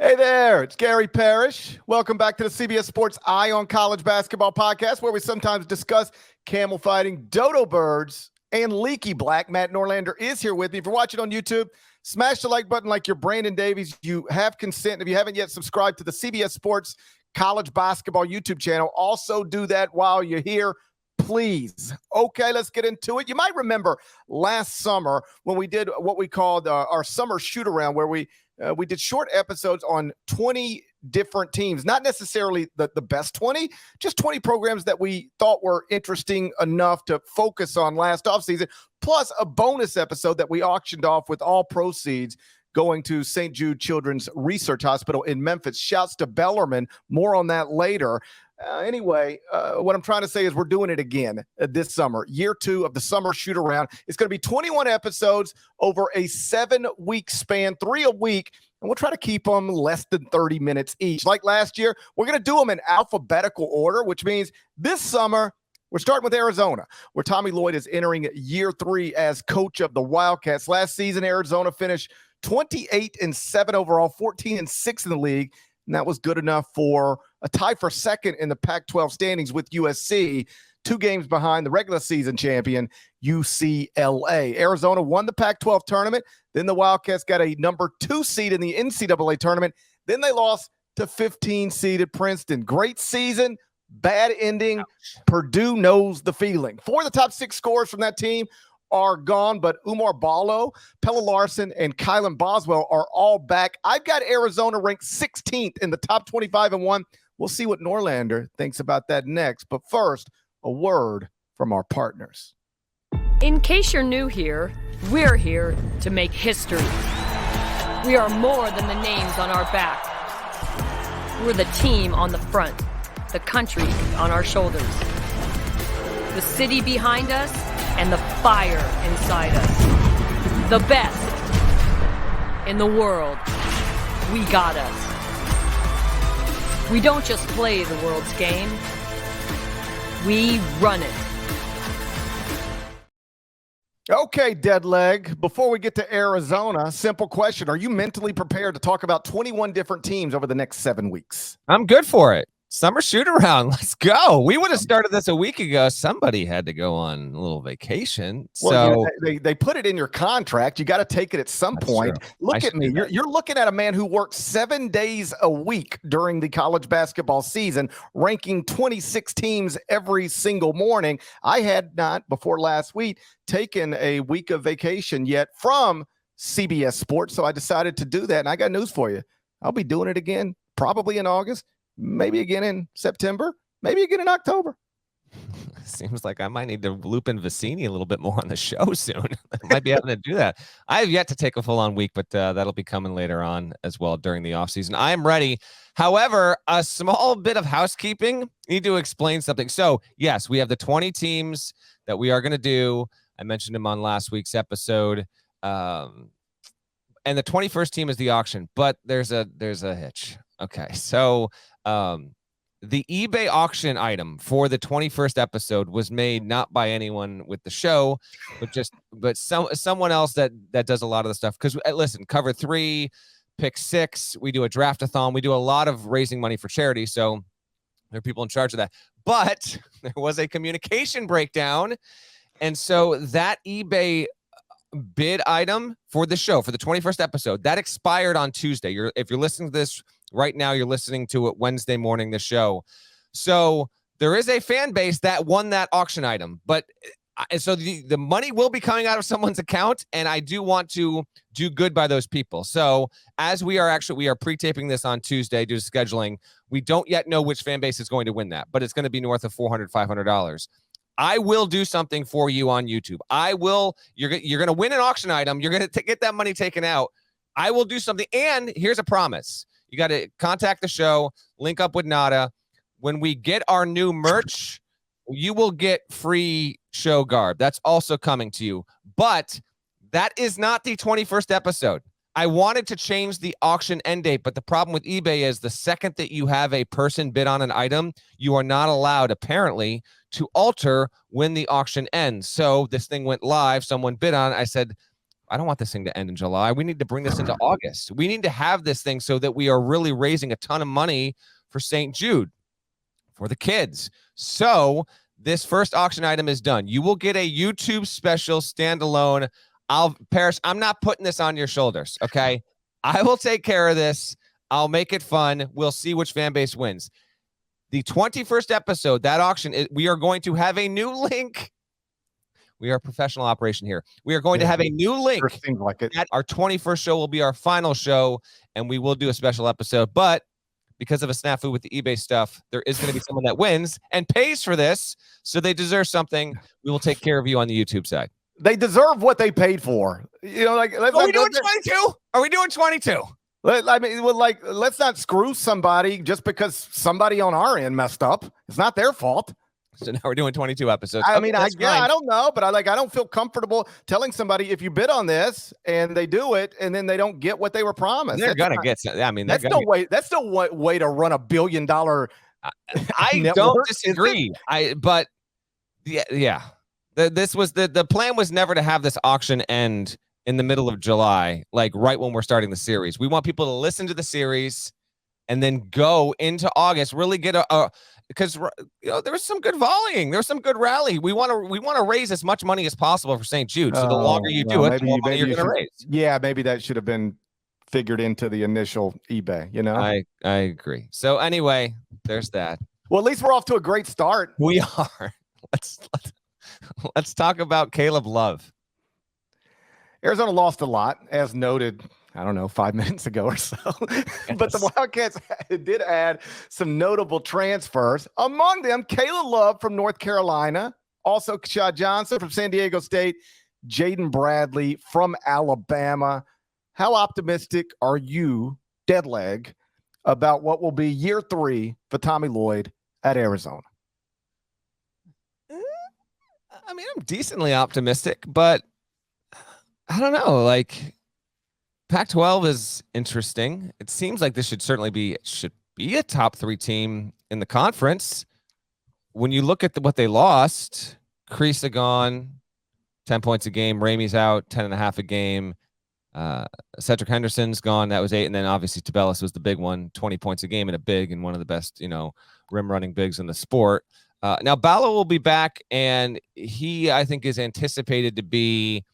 Hey there, it's Gary Parrish. Welcome back to the CBS Sports Eye on College Basketball podcast, where we sometimes discuss camel fighting, dodo birds, and leaky black. Matt Norlander is here with me. If you're watching on YouTube, smash the like button like you're Brandon Davies. You have consent. If you haven't yet subscribed to the CBS Sports College Basketball YouTube channel, also do that while you're here, please. Okay, let's get into it. You might remember last summer when we did what we called our summer shoot-around, where we did short episodes on 20 different teams, not necessarily the best 20, just 20 programs that we thought were interesting enough to focus on last offseason, plus a bonus episode that we auctioned off with all proceeds going to St. Jude Children's Research Hospital in Memphis. Shouts to Bellarmine. More on that later. Anyway, what I'm trying to say is we're doing it again this summer. Year 2 of the summer shoot-around. It's going to be 21 episodes over a 7-week span, 3 a week, and we'll try to keep them less than 30 minutes each. Like last year, we're going to do them in alphabetical order, which means this summer we're starting with Arizona, where Tommy Lloyd is entering year 3 as coach of the Wildcats. Last season, Arizona finished 28-7 overall, 14-6 in the league. And that was good enough for a tie for second in the Pac-12 standings with USC, 2 games behind the regular season champion, UCLA. Arizona won the Pac-12 tournament. Then the Wildcats got a number 2 seed in the NCAA tournament. Then they lost to 15-seeded Princeton. Great season, bad ending. Ouch. Purdue knows the feeling. 4 of the top 6 scorers from that team are gone, but Oumar Ballo, Pella Larson, and Kylan Boswell are all back. I've got Arizona ranked 16th in the top 25-1. We'll see what Norlander thinks about that next. But first, a word from our partners. In case you're new here, we're here to make history. We are more than the names on our back. We're the team on the front, the country on our shoulders, the city behind us, and the fire inside us. The best in the world. We got us. We don't just play the world's game. We run it. Okay, dead leg. Before we get to Arizona, simple question. Are you mentally prepared to talk about 21 different teams over the next 7 weeks? I'm good for it. Summer shoot-around. Let's go. We would have started this a week ago. Somebody had to go on a little vacation. Well, they put it in your contract. You got to take it at some point. True. Look at me. You're looking at a man who worked 7 days a week during the college basketball season, ranking 26 teams every single morning. I had not, before last week, taken a week of vacation yet from CBS Sports, so I decided to do that, and I got news for you. I'll be doing it again, probably in August. Maybe again in September, maybe again in October. Seems like I might need to loop in Vicini a little bit more on the show soon. I might be having to do that. I have yet to take a full-on week, but that'll be coming later on as well during the offseason. I am ready. However, a small bit of housekeeping. Need to explain something. So, yes, we have the 20 teams that we are going to do. I mentioned them on last week's episode. And the 21st team is the auction, but there's a hitch. Okay, so the eBay auction item for the 21st episode was made not by anyone with the show, but someone else that does a lot of the stuff. Because listen, cover 3, pick 6, we do a draft-a-thon, we do a lot of raising money for charity. So there are people in charge of that. But there was a communication breakdown, and so that eBay bid item for the show for the 21st episode that expired on Tuesday. If you're listening to this right now, you're listening to it Wednesday morning, the show. So there is a fan base that won that auction item, but so the money will be coming out of someone's account, and I do want to do good by those people. So as we are pre-taping this on Tuesday due to scheduling, we don't yet know which fan base is going to win that, but it's going to be north of $400, $500. I will do something for you on YouTube. You're going to win an auction item. You're going to get that money taken out. I will do something. And here's a promise. You got to contact the show, link up with Nada. When we get our new merch, you will get free show garb. That's also coming to you. But that is not the 21st episode. I wanted to change the auction end date, but the problem with eBay is the second that you have a person bid on an item, you are not allowed, apparently, to alter when the auction ends. So this thing went live. Someone bid on it. I said, I don't want this thing to end in July. We need to bring this into August. We need to have this thing so that we are really raising a ton of money for St. Jude, for the kids. So this first auction item is done. You will get a YouTube special standalone. Parrish, I'm not putting this on your shoulders, okay? I will take care of this. I'll make it fun. We'll see which fan base wins. The 21st episode, that auction, we are going to have a new link. We are a professional operation here. We are going to have a new link. Sure seems like it. Our 21st show will be our final show, and we will do a special episode. But because of a snafu with the eBay stuff, there is going to be someone that wins and pays for this, so they deserve something. We will take care of you on the YouTube side. They deserve what they paid for. You know, like Are we doing 22? Are we doing 22? I mean, well, like, let's not screw somebody just because somebody on our end messed up. It's not their fault. So now we're doing 22 episodes. I mean, I fine. don't know, but I don't feel comfortable telling somebody if you bid on this and they do it and then they don't get what they were promised. They're gonna get. I mean, that's no way. That's no way to run $1 billion. I don't disagree. But yeah. The plan was never to have this auction end in the middle of July, like right when we're starting the series. We want people to listen to the series and then go into August, really get because there was some good volleying, there was some good rally. We want to raise as much money as possible for St. Jude. So the longer you do it, the more money you're going to raise. Yeah, maybe that should have been figured into the initial eBay. You know, I agree. So anyway, there's that. Well, at least we're off to a great start. We are. Let's talk about Caleb Love. Arizona lost a lot, as noted, I don't know, 5 minutes ago or so. Yes. But the Wildcats did add some notable transfers. Among them, Caleb Love from North Carolina, also Keshad Johnson from San Diego State, Jaden Bradley from Alabama. How optimistic are you, Deadleg, about what will be year 3 for Tommy Lloyd at Arizona? I mean, I'm decently optimistic, but I don't know. Like, Pac-12 is interesting. It seems like this should be a top 3 team in the conference. When you look at what they lost, Kreese gone, 10 points a game. Ramey's out, 10.5 a game. Cedric Henderson's gone. That was 8. And then obviously Tabellis was the big one, 20 points a game and a big and one of the best, rim running bigs in the sport. Now Ballo will be back, and he, I think, is anticipated to be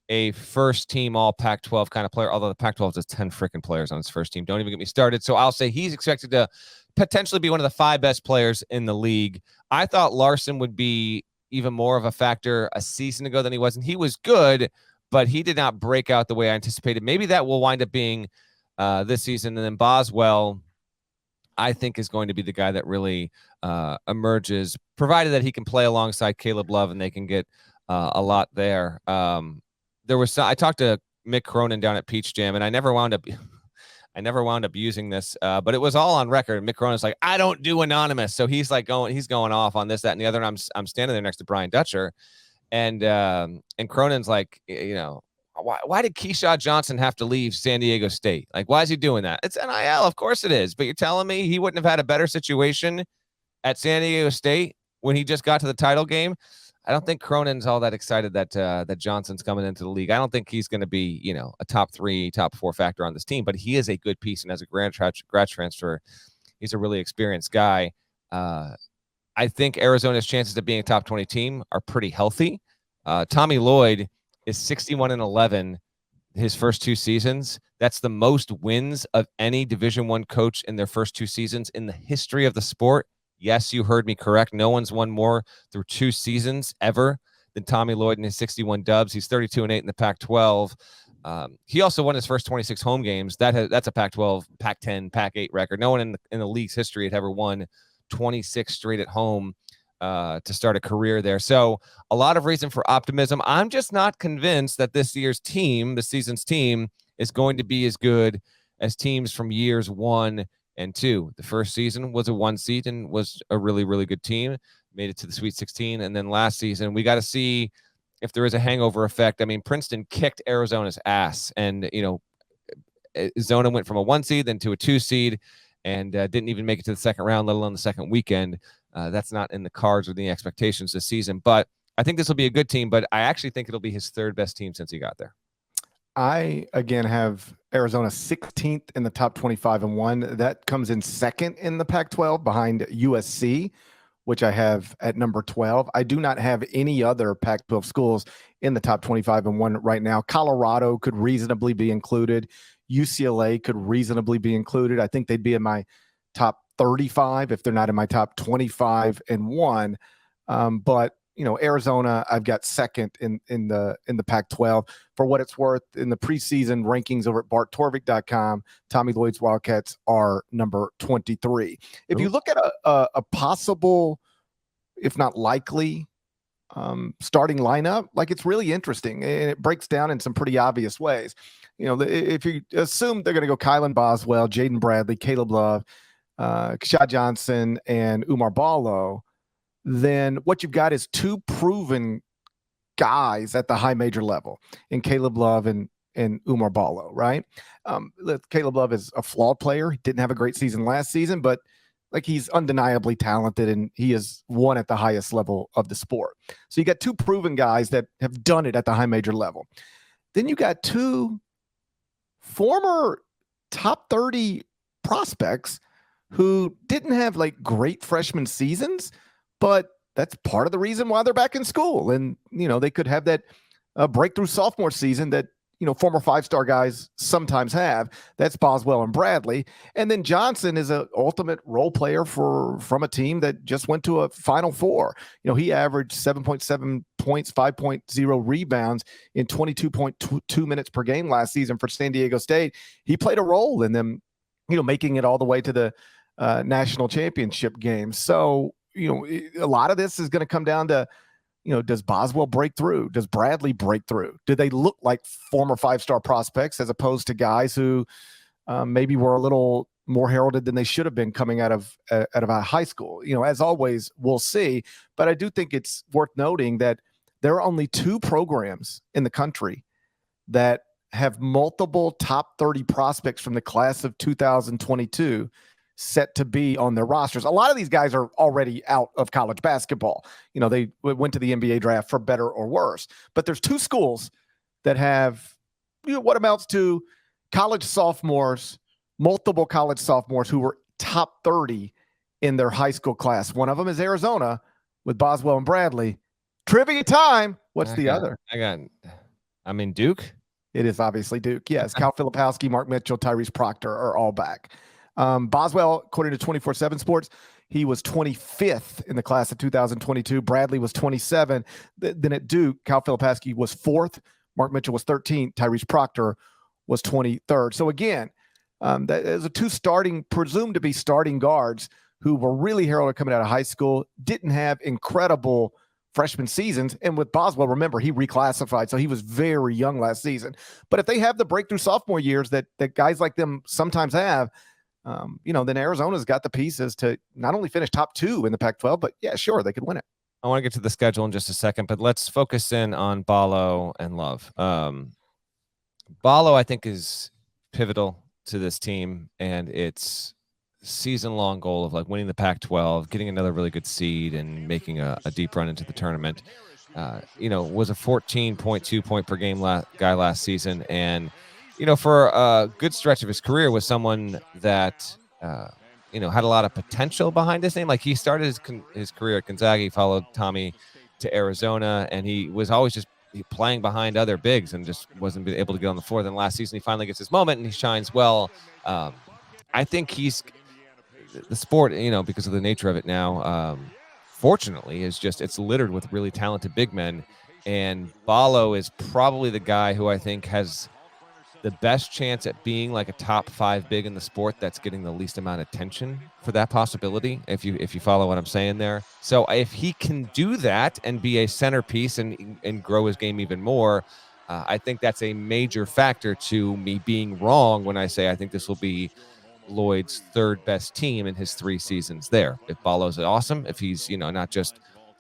a first team all Pac-12 kind of player, although the Pac-12 has 10 freaking players on his first team. Don't even get me started. So I'll say he's expected to potentially be one of the 5 best players in the league. I thought Larson would be even more of a factor a season ago than he was, and he was good, but he did not break out the way I anticipated. Maybe that will wind up being this season. And then Boswell, I think, is going to be the guy that really emerges, provided that he can play alongside Caleb Love and they can get a lot there. I talked to Mick Cronin down at Peach Jam, and I never wound up using this, but it was all on record. Mick Cronin's like, I don't do anonymous. So he's going off on this, that, and the other. And I'm standing there next to Brian Dutcher, and Cronin's like, why did Keshad Johnson have to leave San Diego State? Like, why is he doing that? It's NIL, of course it is. But you're telling me he wouldn't have had a better situation at San Diego State when he just got to the title game? I don't think Cronin's all that excited that Johnson's coming into the league. I don't think he's going to be, a top 3, top 4 factor on this team, but he is a good piece. And as a grad transfer, he's a really experienced guy. I think Arizona's chances of being a top 20 team are pretty healthy. Tommy Lloyd is 61-11 his first 2 seasons. That's the most wins of any Division I coach in their first 2 seasons in the history of the sport. Yes, you heard me correct. No one's won more through 2 seasons ever than Tommy Lloyd in his 61 dubs. He's 32-8 in the Pac-12. He also won his first 26 home games. That's a Pac-12, Pac-10, Pac-8 record. No one in the league's history had ever won 26 straight at home to start a career there. So a lot of reason for optimism. I'm just not convinced that this season's team, is going to be as good as teams from years 1 and 2. The first season was a 1 seed and was a really, really good team. Made it to the Sweet 16. And then last season, we got to see if there is a hangover effect. I mean, Princeton kicked Arizona's ass, and, Zona went from a 1 seed then to a 2 seed and didn't even make it to the second round, let alone the second weekend. That's not in the cards or the expectations this season. But I think this will be a good team, but I actually think it'll be his 3rd best team since he got there. I, again, have Arizona 16th in the top 25-1. That comes in second in the Pac-12 behind USC, which I have at number 12. I do not have any other Pac-12 schools in the top 25-1 right now. Colorado could reasonably be included. UCLA could reasonably be included. I think they'd be in my top 35 if they're not in my top 25-1. But Arizona, I've got second in the Pac-12. For what it's worth, in the preseason rankings over at BartTorvik.com, Tommy Lloyd's Wildcats are number 23. If you look at a possible, if not likely, starting lineup, like, it's really interesting, and it breaks down in some pretty obvious ways. If you assume they're going to go Kylan Boswell, Jaden Bradley, Caleb Love, Kashad Johnson, and Oumar Ballo, then what you've got is two proven guys at the high major level in Caleb Love and Oumar Ballo, right? Caleb Love is a flawed player. He didn't have a great season last season, but he's undeniably talented, and he is won at the highest level of the sport. So you got two proven guys that have done it at the high major level. Then you got two former top 30 prospects who didn't have great freshman seasons, but that's part of the reason why they're back in school. And, they could have that breakthrough sophomore season that, former five-star guys sometimes have. That's Boswell and Bradley. And then Johnson is an ultimate role player from a team that just went to a Final Four. He averaged 7.7 points, 5.0 rebounds in 22.2 minutes per game last season for San Diego State. He played a role in them, making it all the way to the national championship game. So, a lot of this is going to come down to, does Boswell break through? Does Bradley break through? Do they look like former five-star prospects as opposed to guys who maybe were a little more heralded than they should have been coming out of a high school? As always, we'll see. But I do think it's worth noting that there are only two programs in the country that have multiple top 30 prospects from the class of 2022 set to be on their rosters. A lot of these guys are already out of college basketball. They went to the NBA draft for better or worse. But there's two schools that have what amounts to college sophomores, multiple college sophomores who were top 30 in their high school class. One of them is Arizona with Boswell and Bradley. Trivia time. What's the other? Duke. It is obviously Duke. Yes. Cal Filipowski, Mark Mitchell, Tyrese Proctor are all back. Boswell, according to 24/7 Sports, he was 25th in the class of 2022. Bradley was 27. Then at Duke, Cal Filipowski was 4th. Mark Mitchell was 13th. Tyrese Proctor was 23rd. So again, that is two presumed to be starting guards who were really heralded coming out of high school, didn't have incredible freshman seasons. And with Boswell, remember, he reclassified, so he was very young last season. But if they have the breakthrough sophomore years that guys like them sometimes have, then Arizona's got the pieces to not only finish top 2 in the Pac-12, but yeah, sure, they could win it. I want to get to the schedule in just a second, but let's focus in on Ballo and Love. Ballo, I think, is pivotal to this team, and its season-long goal of winning the Pac-12, getting another really good seed, and making a deep run into the tournament. Was a 14.2 point per game guy last season, and for a good stretch of his career was someone that, had a lot of potential behind his name. He started his career at Gonzaga. He followed Tommy to Arizona, and he was always just playing behind other bigs and just wasn't able to get on the floor. Then last season, he finally gets his moment, and he shines well. I think the sport, because of the nature of it now, fortunately, it's littered with really talented big men. And Ballo is probably the guy who I think has the best chance at being a top 5 big in the sport that's getting the least amount of attention for that possibility, if you follow what I'm saying there. So if he can do that and be a centerpiece and grow his game even more, I think that's a major factor to me being wrong when I say I think this will be Lloyd's 3rd best team in his 3 seasons there. If Ballo's awesome, if he's not just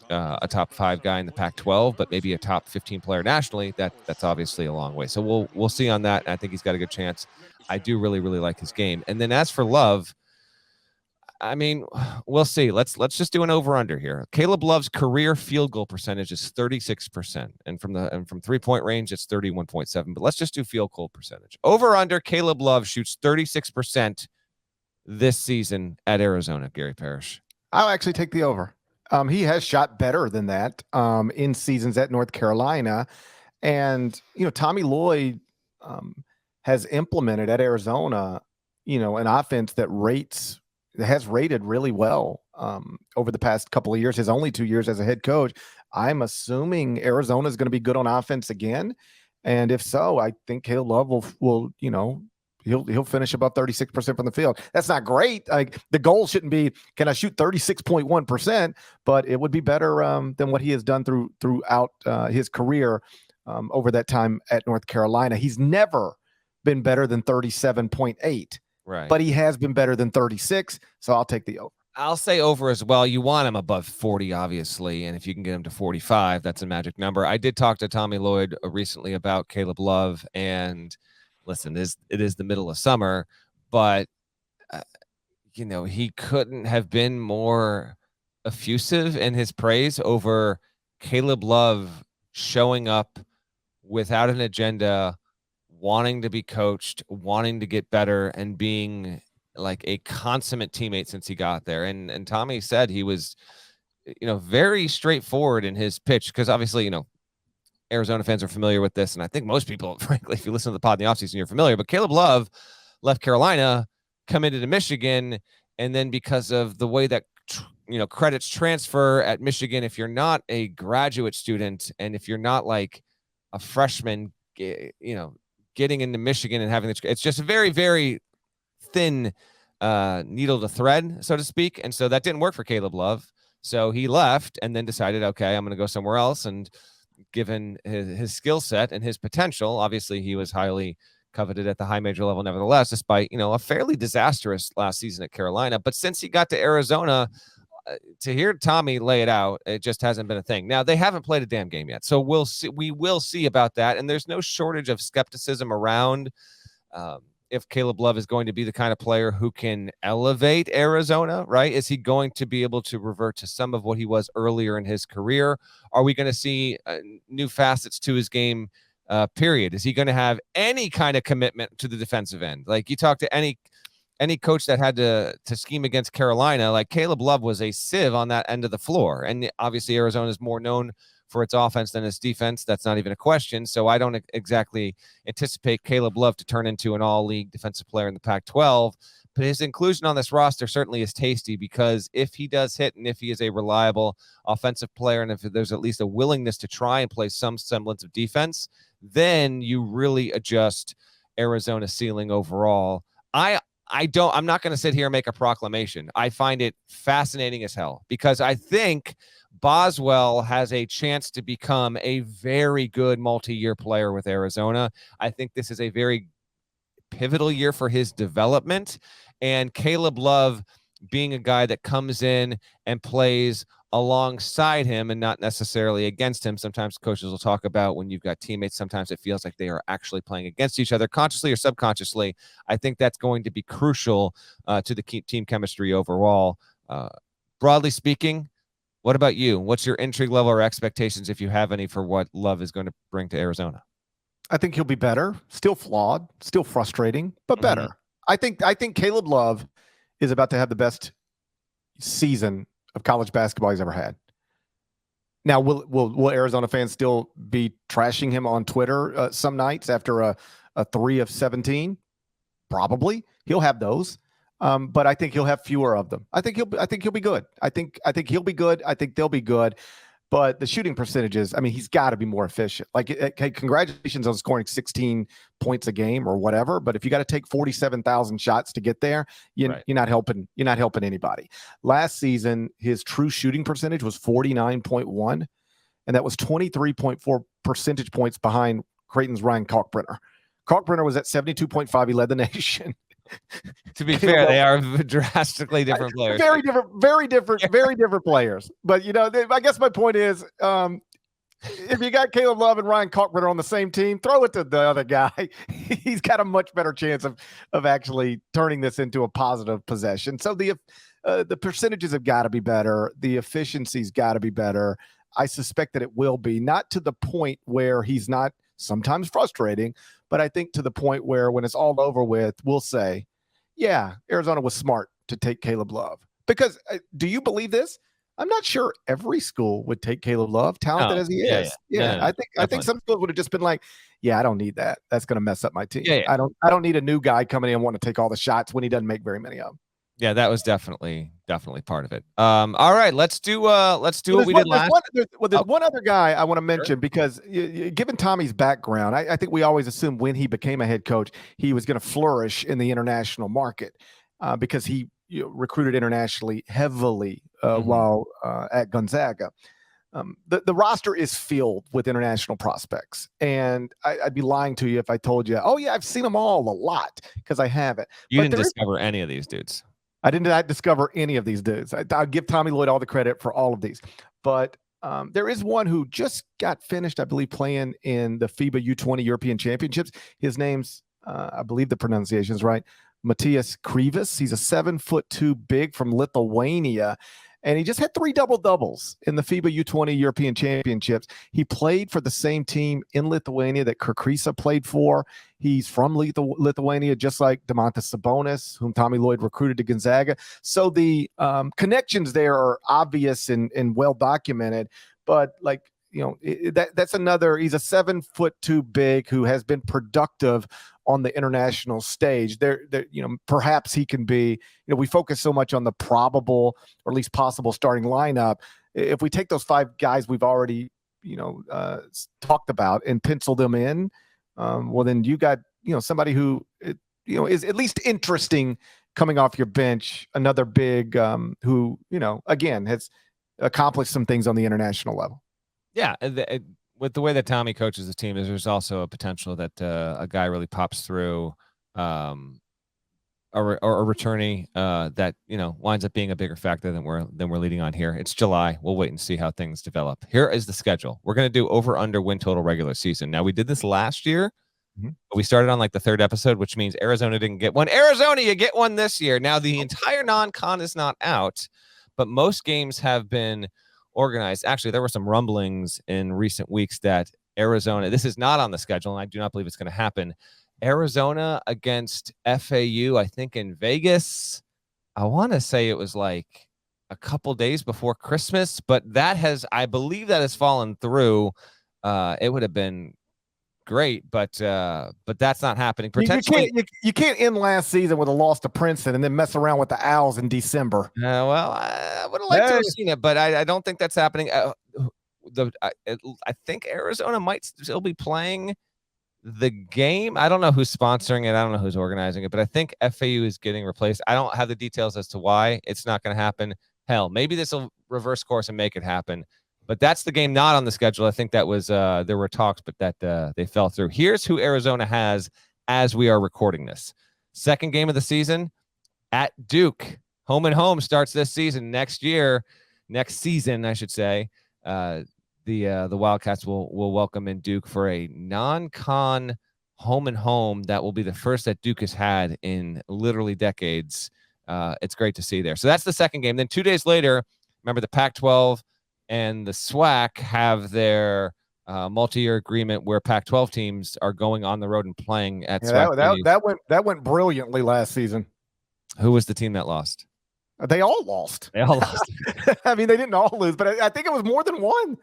a top 5 guy in the Pac-12, but maybe a top 15 player nationally, that's obviously a long way. So we'll see on that. I think he's got a good chance. I do really, really like his game. And then as for Love, I mean, we'll see. Let's just do an over-under here. Caleb Love's career field goal percentage is 36%, and from 3-point range, it's 31.7. But let's just do field goal percentage. Over/under, Caleb Love shoots 36% this season at Arizona. Gary Parrish. I'll actually take the over. He has shot better than that in seasons at North Carolina, and Tommy Lloyd has implemented at Arizona, an offense that has rated really well over the past couple of years, his only 2 years as a head coach. I'm assuming Arizona is going to be good on offense again. And if so, I think Caleb Love will he'll finish above 36% from the field. That's not great. Like, the goal shouldn't be, can I shoot 36.1%, but it would be better than what he has done throughout his career over that time at North Carolina. He's never been better than 37.8. Right. But he has been better than 36, so I'll take the over. I'll say over as well. You want him above 40, obviously, and if you can get him to 45, that's a magic number. I did talk to Tommy Lloyd recently about Caleb Love, and listen, it is the middle of summer, but he couldn't have been more effusive in his praise over Caleb Love showing up without an agenda, wanting to be coached, wanting to get better, and being like a consummate teammate since he got there. And Tommy said he was, very straightforward in his pitch, because obviously, Arizona fans are familiar with this. And I think most people, frankly, if you listen to the pod in the offseason, you're familiar. But Caleb Love left Carolina, committed to Michigan. And then because of the way that, credits transfer at Michigan, if you're not a graduate student and if you're not like a freshman, getting into Michigan and having it's just a very, very thin needle to thread, so to speak. And so that didn't work for Caleb Love. So he left and then decided, okay, I'm going to go somewhere else. And given his skill set and his potential, obviously he was highly coveted at the high major level, nevertheless, despite, a fairly disastrous last season at Carolina. But since he got to Arizona, to hear Tommy lay it out, it just hasn't been a thing. Now, they haven't played a damn game yet, so we'll see. We will see about that. And there's no shortage of skepticism around if Caleb Love is going to be the kind of player who can elevate Arizona, right? Is he going to be able to revert to some of what he was earlier in his career? Are we going to see new facets to his game, period? Is he going to have any kind of commitment to the defensive end? Like, you talk to any coach that had to scheme against Carolina, like Caleb Love was a sieve on that end of the floor. And obviously Arizona is more known for its offense than its defense. That's not even a question. So I don't exactly anticipate Caleb Love to turn into an all-league defensive player in the Pac-12. But his inclusion on this roster certainly is tasty, because if he does hit and if he is a reliable offensive player and if there's at least a willingness to try and play some semblance of defense, then you really adjust Arizona's ceiling overall. I'm not going to sit here and make a proclamation. I find it fascinating as hell, because I think Boswell has a chance to become a very good multi-year player with Arizona. I think this is a very pivotal year for his development, and Caleb Love being a guy that comes in and plays alongside him and not necessarily against him. Sometimes coaches will talk about when you've got teammates, sometimes it feels like they are actually playing against each other, consciously or subconsciously. I think that's going to be crucial to the team chemistry overall. Broadly speaking, what about you? What's your intrigue level or expectations, if you have any, for what Love is going to bring to Arizona? I think he'll be better, still flawed, still frustrating, but better. Mm-hmm. I think Caleb Love is about to have the best season of college basketball he's ever had. Now, will Arizona fans still be trashing him on Twitter some nights after a 3 of 17? Probably. He'll have those. But I think he'll have fewer of them. I think he'll be good. I think he'll be good. I think they'll be good. But the shooting percentages, I mean, he's got to be more efficient. Like, hey, congratulations on scoring 16 points a game or whatever. But if you got to take 47,000 shots to get there, you're not helping. You're not helping anybody. Last season, his true shooting percentage was 49.1, and that was 23.4 percentage points behind Creighton's Ryan Kalkbrenner. Kalkbrenner was at 72.5. He led the nation. To be fair, they are drastically different players. Very different players. But, I guess my point is, If you got Caleb Love and Ryan Kalkbrenner on the same team, throw it to the other guy. He's got a much better chance of actually turning this into a positive possession. So the percentages have got to be better. The efficiency's got to be better. I suspect that it will be, not to the point where he's not sometimes frustrating, but I think to the point where when it's all over with, we'll say, yeah, Arizona was smart to take Caleb Love. Because do you believe this? I'm not sure every school would take Caleb Love, talented as he is. Yeah. I think some schools would have just been like, yeah, I don't need that. That's going to mess up my team. Yeah. I don't need a new guy coming in and want to take all the shots when he doesn't make very many of them. Yeah, that was definitely part of it. All right, let's do what we did last. There's one other guy I want to mention because given Tommy's background, I think we always assumed when he became a head coach, he was going to flourish in the international market because he recruited internationally heavily while at Gonzaga. The roster is filled with international prospects, and I'd be lying to you if I told you, oh yeah, I've seen them all a lot, because I haven't. You didn't discover any of these dudes. I did not discover any of these dudes. I'll give Tommy Lloyd all the credit for all of these. But there is one who just got finished, I believe, playing in the FIBA U20 European Championships. His name's, I believe the pronunciation is right, Matthias Krivas. He's a 7'2" big from Lithuania. And he just had 3 double-doubles in the FIBA U20 European Championships. He played for the same team in Lithuania that Kirkrisa played for. He's from Lithuania, just like Domantas Sabonis, whom Tommy Lloyd recruited to Gonzaga. So the connections there are obvious and well-documented. But, like, that's another – he's a 7'2" big who has been productive on the international stage. There, perhaps he can be, we focus so much on the probable or at least possible starting lineup. If we take those 5 guys we've already, talked about and pencil them in, well, then you got, somebody who, is at least interesting coming off your bench, another big who, again, has accomplished some things on the international level. Yeah. With the way that Tommy coaches the team, there's also a potential that a guy really pops through, a returnee that winds up being a bigger factor than we're leading on here. It's July. We'll wait and see how things develop. Here is the schedule. We're going to do over/under win total regular season. Now, we did this last year. But we started on like the 3rd episode, which means Arizona didn't get one. Arizona, you get one this year. Now, the entire non-con is not out, but most games have been organized. Actually, there were some rumblings in recent weeks that Arizona, this is not on the schedule, and I do not believe it's going to happen. Arizona against FAU, I think in Vegas. I want to say it was like a couple days before Christmas, but I believe that has fallen through. It would have been great, but that's not happening. Potentially, you can't end last season with a loss to Princeton and then mess around with the Owls in December. Well, I would have liked to have seen it, but I don't think that's happening. I think Arizona might still be playing the game. I don't know who's sponsoring it. I don't know who's organizing it, but I think FAU is getting replaced. I don't have the details as to why it's not going to happen. Hell, maybe this will reverse course and make it happen. But that's the game not on the schedule. I think that was there were talks, but that they fell through. Here's who Arizona has as we are recording this. 2nd game of the season at Duke. Home and home starts this season. Next season, I should say. The Wildcats will welcome in Duke for a non-con home and home. That will be the first that Duke has had in literally decades. It's great to see there. So that's the 2nd game. Then 2 days later, remember the Pac-12 and the SWAC have their multi-year agreement where Pac-12 teams are going on the road and playing at SWAC. That went brilliantly last season. Who was the team that lost? They all lost. I mean, they didn't all lose, but I think it was more than one.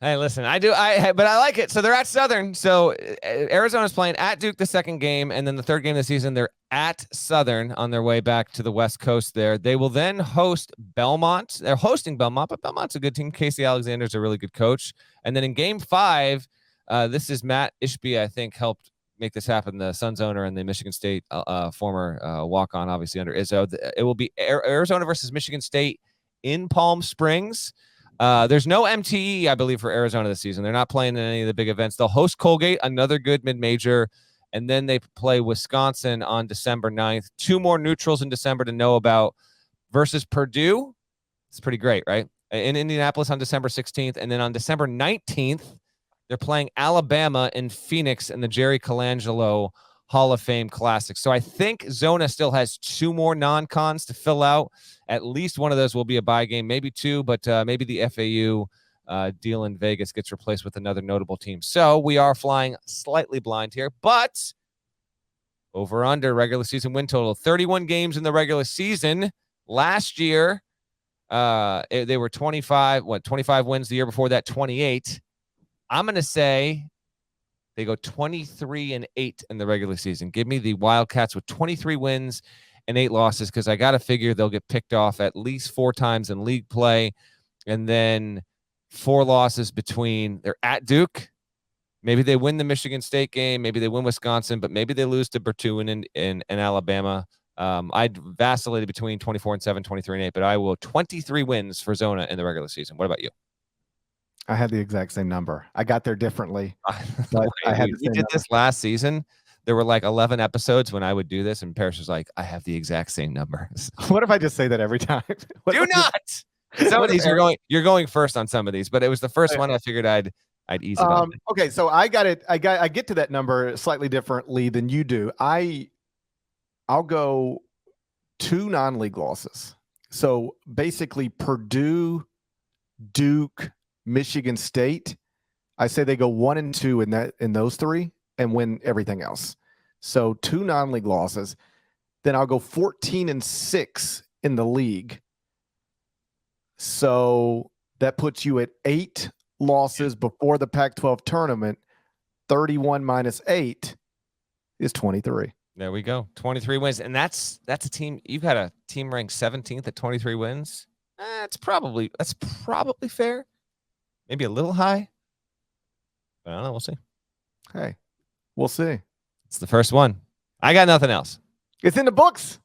Hey, listen, but I like it. So they're at Southern. So Arizona's playing at Duke the 2nd game, and then the 3rd game of the season, they're at Southern on their way back to the West Coast there. They will then host Belmont. They're hosting Belmont, but Belmont's a good team. Casey Alexander's a really good coach. And then in game 5, this is Matt Ishbia, I think, helped make this happen, the Suns owner and the Michigan State former walk-on, obviously, under Izzo. It will be Arizona versus Michigan State in Palm Springs. There's no MTE, I believe, for Arizona this season. They're not playing in any of the big events. They'll host Colgate, another good mid-major, and then they play Wisconsin on December 9th. 2 more neutrals in December to know about versus Purdue. It's pretty great, right? in Indianapolis on December 16th. And then on December 19th, they're playing Alabama in Phoenix in the Jerry Colangelo Hall of Fame Classic. So I think Zona still has 2 more non-cons to fill out. At least one of those will be a bye game, maybe 2, but maybe the FAU deal in Vegas gets replaced with another notable team. So we are flying slightly blind here, but over under regular season win total, 31 games in the regular season. Last year, they were 25 wins. The year before that, 28. I'm going to say they go 23-8 in the regular season. Give me the Wildcats with 23 wins and 8 losses, because I got to figure they'll get picked off at least 4 times in league play, and then 4 losses between they're at Duke. Maybe they win the Michigan State game. Maybe they win Wisconsin, but maybe they lose to Bertune in Alabama. I'd vacillated between 24-7, 23-8, but I will 23 wins for Zona in the regular season. What about you? I had the exact same number. I got there differently. But we did this last season. There were like 11 episodes when I would do this, and Parrish was like, I have the exact same number. What if I just say that every time? Do not. Some of these you're going first on some of these, but it was the first one I figured I'd ease it on. Okay, so I get to that number slightly differently than you do. I'll go 2 non-league losses. So basically Purdue, Duke, Michigan State. I say they go 1-2 in those 3 and win everything else. So 2 non-league losses. Then I'll go 14-6 in the league. So that puts you at 8 losses before the Pac-12 tournament. 31 minus 8 is 23. There we go. 23 wins. And that's a team. You've got a team ranked 17th at 23 wins. That's probably fair. Maybe a little high. But I don't know. We'll see. Hey, we'll see. It's the first one. I got nothing else. It's in the books.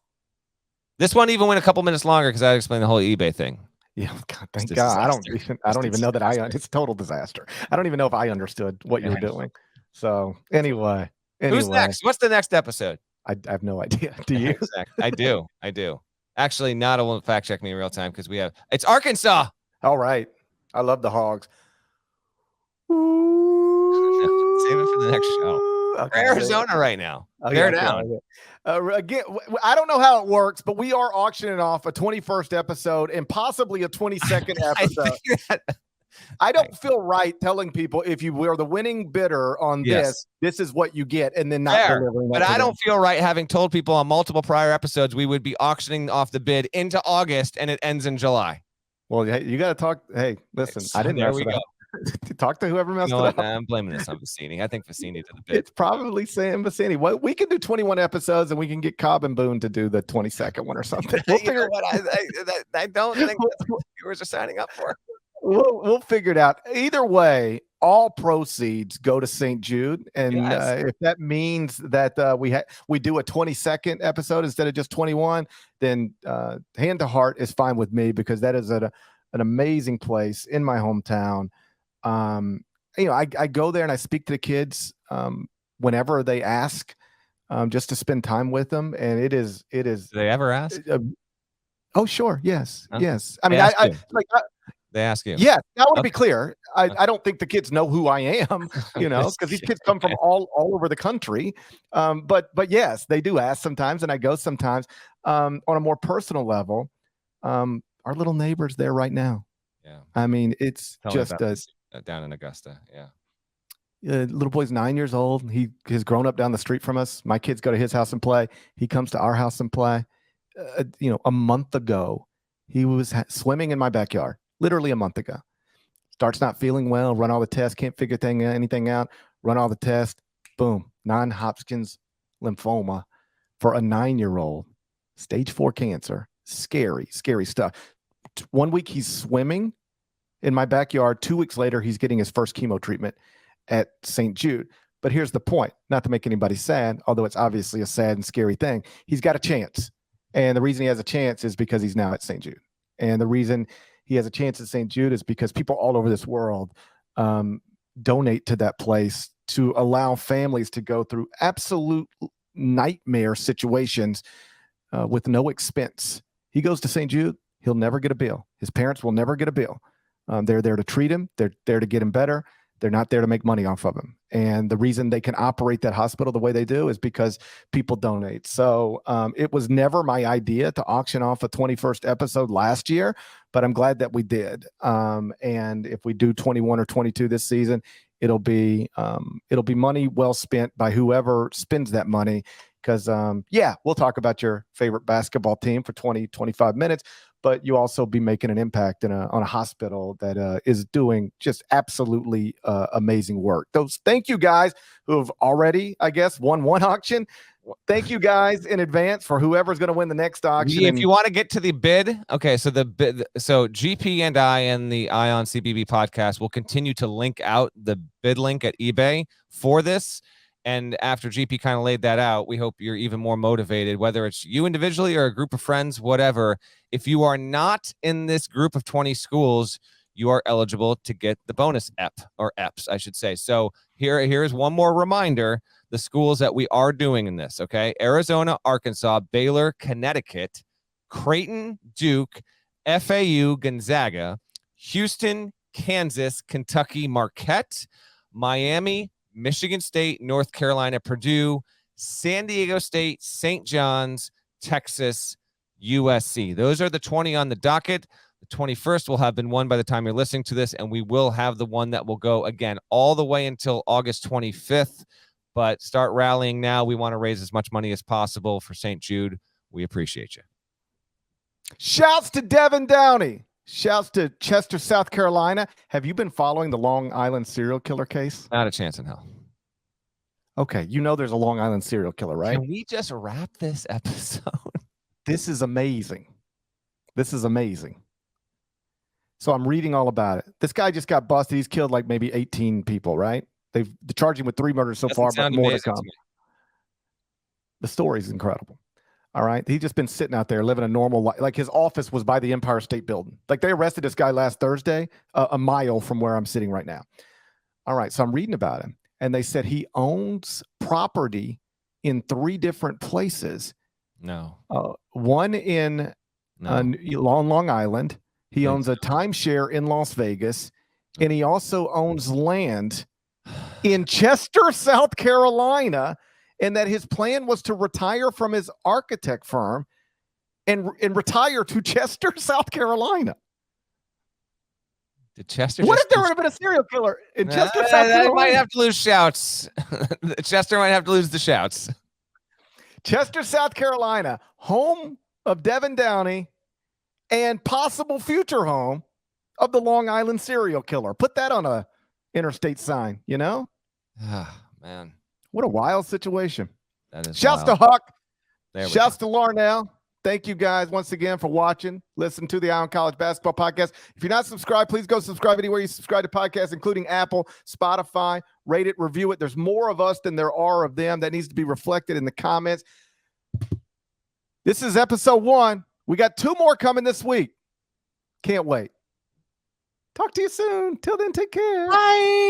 This one even went a couple minutes longer because I explained the whole eBay thing. Yeah, God, thank God. I don't even know that it's a total disaster. I don't even know if I understood what you were doing. So anyway. Who's next? What's the next episode? I have no idea. Do you? Exactly. I do. Actually, Nada won't fact check me in real time because it's Arkansas. All right. I love the Hogs. Save it for the next show. Okay, Arizona right now. They're down. Again, I don't know how it works, but we are auctioning off a 21st episode and possibly a 22nd episode. I don't feel right telling people if you were the winning bidder on this is what you get, and then not delivering that. But I don't feel right having told people on multiple prior episodes we would be auctioning off the bid into August and it ends in July. Well, you got to talk. Hey, listen, I didn't know. Talk to whoever messed it up. I'm blaming this on Vicini. I think Vicini did the bid. It's probably Sam Vicini. Well, we can do 21 episodes and we can get Cobb and Boone to do the 22nd one or something. We'll figure what I don't think that's what viewers are signing up for. We'll figure it out. Either way, all proceeds go to St. Jude, and if that means that we do a 22nd episode instead of just 21, then hand to heart is fine with me, because that is an amazing place in my hometown. I go there and I speak to the kids whenever they ask, just to spend time with them, and it is. Do they ever ask? Oh, sure, yes, huh? yes. I mean, they ask you. Yeah, I want to be clear. I don't think the kids know who I am, because these kids come from all over the country. But yes, they do ask sometimes, and I go sometimes. On a more personal level, our little neighbor's there right now. Yeah, I mean, it's just down in Augusta. Yeah, little boy's 9 years old. He has grown up down the street from us. My kids go to his house and play. He comes to our house and play. A month ago, he was swimming in my backyard. Literally a month ago. Starts not feeling well, run all the tests, can't figure anything out, run all the tests, boom, non-Hodgkin's lymphoma for a 9-year-old, stage 4 cancer. Scary, scary stuff. 1 week he's swimming in my backyard. 2 weeks later, he's getting his first chemo treatment at St. Jude. But here's the point, not to make anybody sad, although it's obviously a sad and scary thing. He's got a chance. And the reason he has a chance is because he's now at St. Jude. And the reason he has a chance at St. Jude is because people all over this world donate to that place to allow families to go through absolute nightmare situations with no expense. He goes to St. Jude. He'll never get a bill. His parents will never get a bill. They're there to treat him. They're there to get him better. They're not there to make money off of him. And the reason they can operate that hospital the way they do is because people donate. So it was never my idea to auction off a 21st episode last year, but I'm glad that we did. And if we do 21 or 22 this season, it'll be money well spent by whoever spends that money. Because, we'll talk about your favorite basketball team for 20, 25 minutes, but you also be making an impact on a hospital that is doing just absolutely amazing work. Thank you guys who have already, I guess, won one auction. Thank you guys in advance for whoever's going to win the next auction. If you want to get to the bid, okay, so GP and I and the Ion CBB podcast will continue to link out the bid link at eBay for this. And after GP kind of laid that out, we hope you're even more motivated, whether it's you individually or a group of friends, whatever. If you are not in this group of 20 schools, you are eligible to get the bonus EPs, I should say. So here's one more reminder, the schools that we are doing in this, okay? Arizona, Arkansas, Baylor, Connecticut, Creighton, Duke, FAU, Gonzaga, Houston, Kansas, Kentucky, Marquette, Miami, Michigan State, North Carolina, Purdue, San Diego State, St. John's, Texas, USC. Those are the 20 on the docket. The 21st will have been won by the time you're listening to this, and we will have the one that will go, again, all the way until August 25th. But start rallying now. We want to raise as much money as possible for St. Jude. We appreciate you. Shouts to Devin Downey. Shouts to Chester, South Carolina. Have you been following the Long Island serial killer case? Not a chance in hell. Okay, you know there's a Long Island serial killer, right? Can we just wrap this episode? This is amazing. This is amazing. So I'm reading all about it. This guy just got busted. He's killed like maybe 18 people, right? They've charged him with 3 murders so far, but more to come. The story is incredible. All right. He's just been sitting out there living a normal life. Like his office was by the Empire State Building. Like they arrested this guy last Thursday, a mile from where I'm sitting right now. All right. So I'm reading about him. And they said he owns property in 3 different places. No. One in Long Island. He owns a timeshare in Las Vegas. And he also owns land in Chester, South Carolina. And that his plan was to retire from his architect firm and retire to Chester, South Carolina. Did Chester? What if there would have been a serial killer in Chester, South Carolina? Might have to lose shouts. Chester might have to lose the shouts. Chester, South Carolina, home of Devin Downey and possible future home of the Long Island serial killer. Put that on a interstate sign, you know? Ah, man. What a wild situation. That is Shouts wild. to Huck. Shouts to Larnell. Thank you guys once again for watching. Listen to the Ion College Basketball Podcast. If you're not subscribed, please go subscribe anywhere you subscribe to podcasts, including Apple, Spotify. Rate it, review it. There's more of us than there are of them. That needs to be reflected in the comments. This is episode 1. We got 2 more coming this week. Can't wait. Talk to you soon. Till then, take care. Bye.